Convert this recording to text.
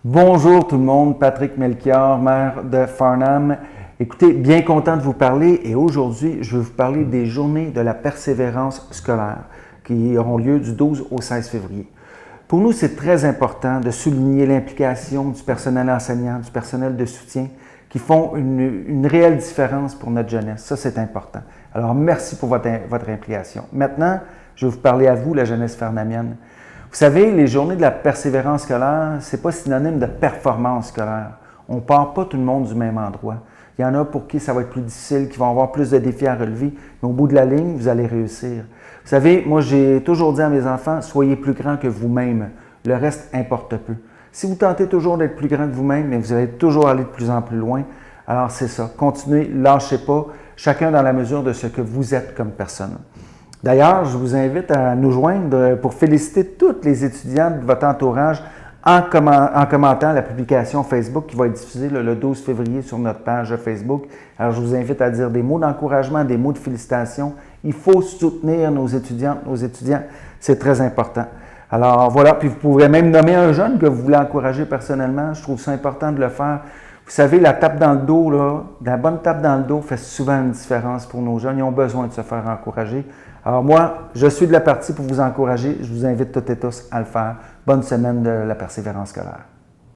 Bonjour tout le monde, Patrick Melchior, maire de Farnham. Écoutez, bien content de vous parler et aujourd'hui, je vais vous parler des journées de la persévérance scolaire qui auront lieu du 12 au 16 février. Pour nous, c'est très important de souligner l'implication du personnel enseignant, du personnel de soutien qui font une réelle différence pour notre jeunesse. Ça, c'est important. Alors, merci pour votre implication. Maintenant, je vais vous parler à vous, la jeunesse farnamienne. Vous savez, les journées de la persévérance scolaire, ce n'est pas synonyme de performance scolaire. On ne part pas tout le monde du même endroit. Il y en a pour qui ça va être plus difficile, qui vont avoir plus de défis à relever, mais au bout de la ligne, vous allez réussir. Vous savez, moi, j'ai toujours dit à mes enfants, soyez plus grands que vous-même. Le reste importe peu. Si vous tentez toujours d'être plus grand que vous-même, mais vous allez toujours aller de plus en plus loin, alors c'est ça. Continuez, lâchez pas, chacun dans la mesure de ce que vous êtes comme personne. D'ailleurs, je vous invite à nous joindre pour féliciter tous les étudiants de votre entourage en commentant la publication Facebook qui va être diffusée le 12 février sur notre page Facebook. Alors, je vous invite à dire des mots d'encouragement, des mots de félicitations. Il faut soutenir nos étudiantes, nos étudiants. C'est très important. Alors, voilà. Puis, vous pourrez même nommer un jeune que vous voulez encourager personnellement. Je trouve ça important de le faire. Vous savez, la tape dans le dos, la bonne tape dans le dos fait souvent une différence pour nos jeunes. Ils ont besoin de se faire encourager. Alors moi, je suis de la partie pour vous encourager. Je vous invite toutes et tous à le faire. Bonne semaine de la persévérance scolaire.